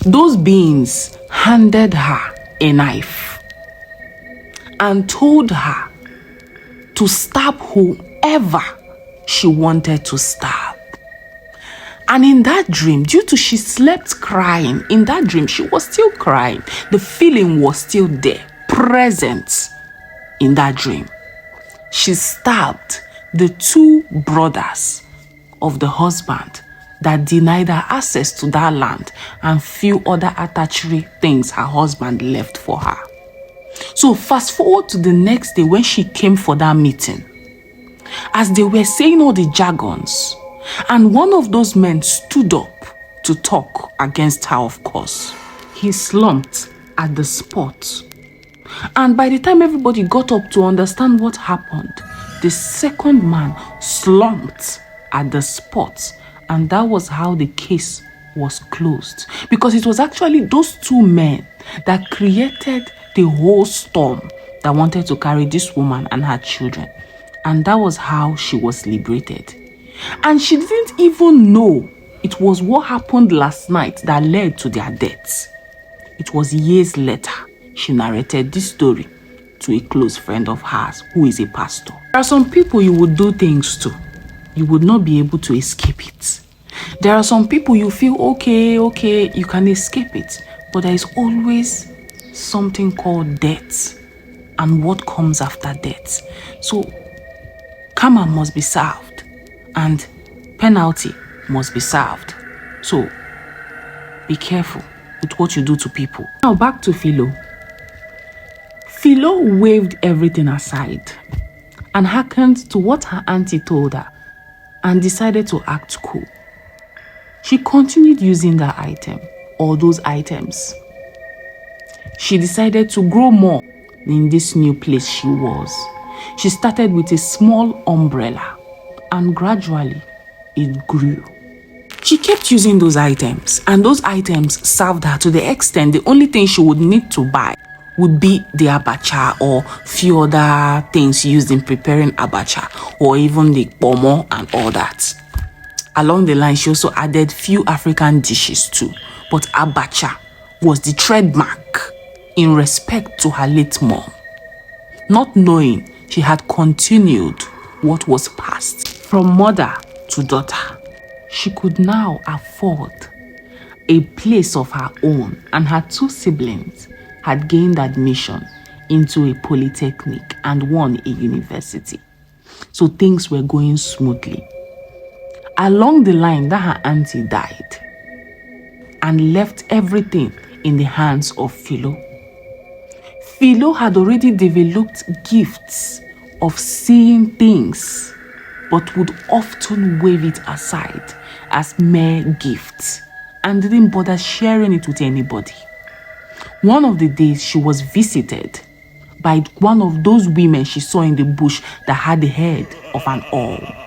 those beings handed her a knife and told her to stab whoever she wanted to stab. And in that dream, due to she slept crying, in that dream, she was still crying. The feeling was still there, present in that dream. She stabbed the two brothers of the husband that denied her access to that land and few other attachment things her husband left for her. So fast forward to the next day when she came for that meeting. As they were saying all the jargons, and one of those men stood up to talk against her, of course. He slumped at the spot. And by the time everybody got up to understand what happened, the second man slumped at the spot. And that was how the case was closed. Because it was actually those two men that created the whole storm that wanted to carry this woman and her children. And that was how she was liberated. And she didn't even know it was what happened last night that led to their deaths. It was years later she narrated this story to a close friend of hers who is a pastor. There are some people you would do things to. You would not be able to escape it. There are some people you feel, okay, you can escape it. But there is always something called death and what comes after death. So karma must be served. And penalty must be served. So, be careful with what you do to people. Now, back to Philo. Philo waved everything aside and hearkened to what her auntie told her and decided to act cool. She continued using that item or those items. She decided to grow more in this new place she was. She started with a small umbrella. And gradually, it grew. She kept using those items, and those items served her to the extent the only thing she would need to buy would be the abacha or few other things used in preparing abacha, or even the pomo and all that. Along the line, she also added few African dishes too, but abacha was the trademark in respect to her late mom. Not knowing she had continued what was passed from mother to daughter, she could now afford a place of her own, and her two siblings had gained admission into a polytechnic and one a university. So things were going smoothly. Along the line, that her auntie died and left everything in the hands of Philo. Philo had already developed gifts of seeing things, but would often wave it aside as mere gifts and didn't bother sharing it with anybody. One of the days she was visited by one of those women she saw in the bush that had the head of an owl.